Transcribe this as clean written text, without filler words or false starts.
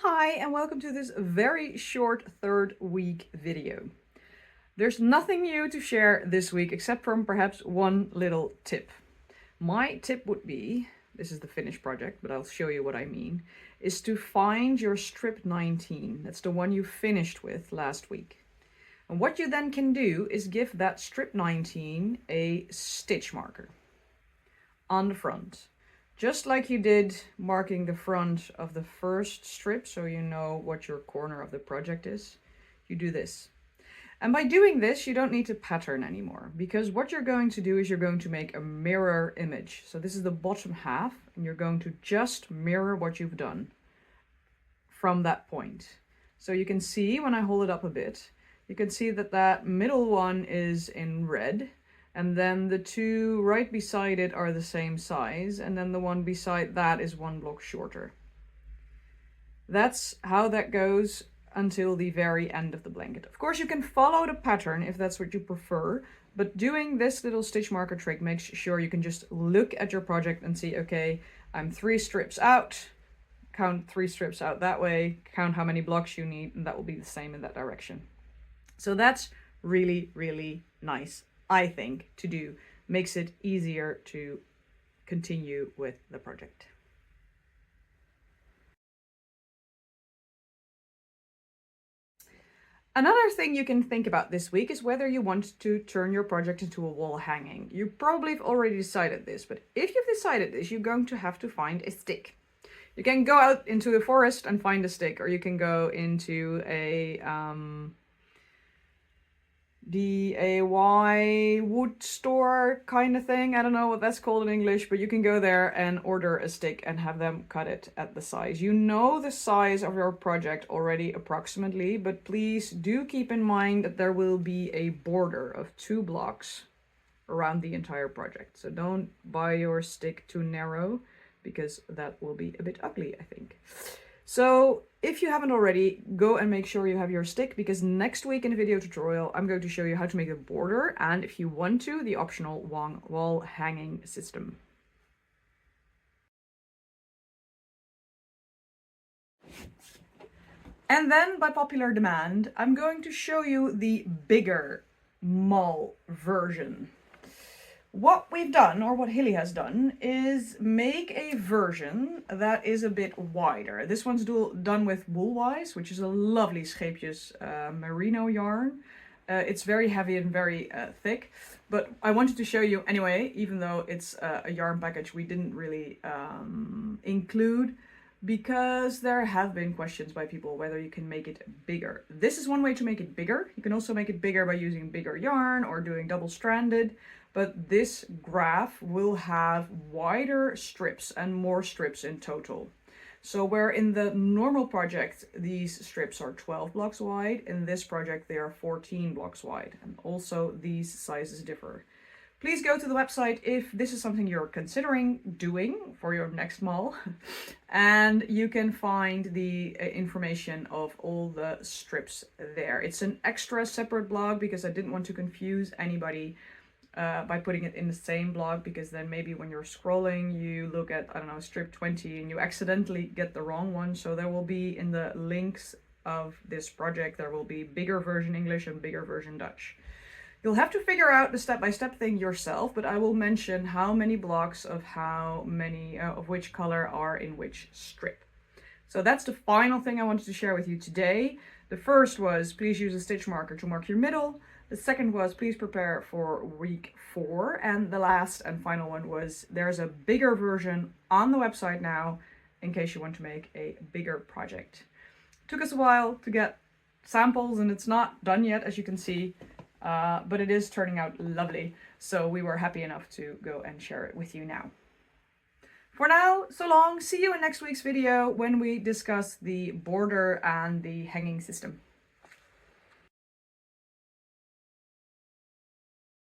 Hi and welcome to this very short third week video. There's nothing new to share this week except from perhaps one little tip. My tip would be, this is the finished project, but I'll show you what I mean, is to find your strip 19. That's the one you finished with last week. And what you then can do is give that strip 19 a stitch marker on the front. Just like you did marking the front of the first strip, so you know what your corner of the project is, you do this. And by doing this, you don't need to pattern anymore, because what you're going to do is you're going to make a mirror image. So this is the bottom half, and you're going to just mirror what you've done from that point. So you can see when I hold it up a bit, you can see that that middle one is in red. And then the two right beside it are the same size, and then the one beside that is one block shorter. That's how that goes until the very end of the blanket. Of course, you can follow the pattern if that's what you prefer, but doing this little stitch marker trick makes sure you can just look at your project and see, okay, I'm 3 strips out, count 3 strips out that way, count how many blocks you need, and that will be the same in that direction. So that's really, really nice, I think, to do. Makes it easier to continue with the project. Another thing you can think about this week is whether you want to turn your project into a wall hanging. You probably have already decided this, but if you've decided this, you're going to have to find a stick. You can go out into the forest and find a stick, or you can go into a DIY wood store kind of thing. I don't know what that's called in English, but you can go there and order a stick and have them cut it at the size. You know the size of your project already approximately, but please do keep in mind that there will be a border of 2 blocks around the entire project. So don't buy your stick too narrow, because that will be a bit ugly, I think. So if you haven't already, go and make sure you have your stick, because next week in a video tutorial, I'm going to show you how to make a border and, if you want to, the optional wall hanging system. And then, by popular demand, I'm going to show you the bigger mull version. What we've done, or what Hilly has done, is make a version that is a bit wider. This one's done with Woolwise, which is a lovely Scheepjes merino yarn. It's very heavy and very thick, but I wanted to show you anyway, even though it's a yarn package we didn't really include, because there have been questions by people whether you can make it bigger. This is one way to make it bigger. You can also make it bigger by using bigger yarn or doing double-stranded. But this graph will have wider strips and more strips in total. So where in the normal project these strips are 12 blocks wide, in this project they are 14 blocks wide, and also these sizes differ. Please go to the website if this is something you're considering doing for your next mull, and you can find the information of all the strips there. It's an extra separate blog because I didn't want to confuse anybody by putting it in the same blog, because then maybe when you're scrolling you look at, I don't know, strip 20 and you accidentally get the wrong one. So there will be, in the links of this project, there will be bigger version English and bigger version Dutch. You'll have to figure out the step-by-step thing yourself, but I will mention how many blocks of how many of which color are in which strip. So that's the final thing I wanted to share with you today. The first was, please use a stitch marker to mark your middle. The second was, please prepare for week 4. And the last and final one was, there's a bigger version on the website now in case you want to make a bigger project. It took us a while to get samples and it's not done yet, as you can see, but it is turning out lovely. So we were happy enough to go and share it with you now. For now, so long. See you in next week's video when we discuss the border and the hanging system.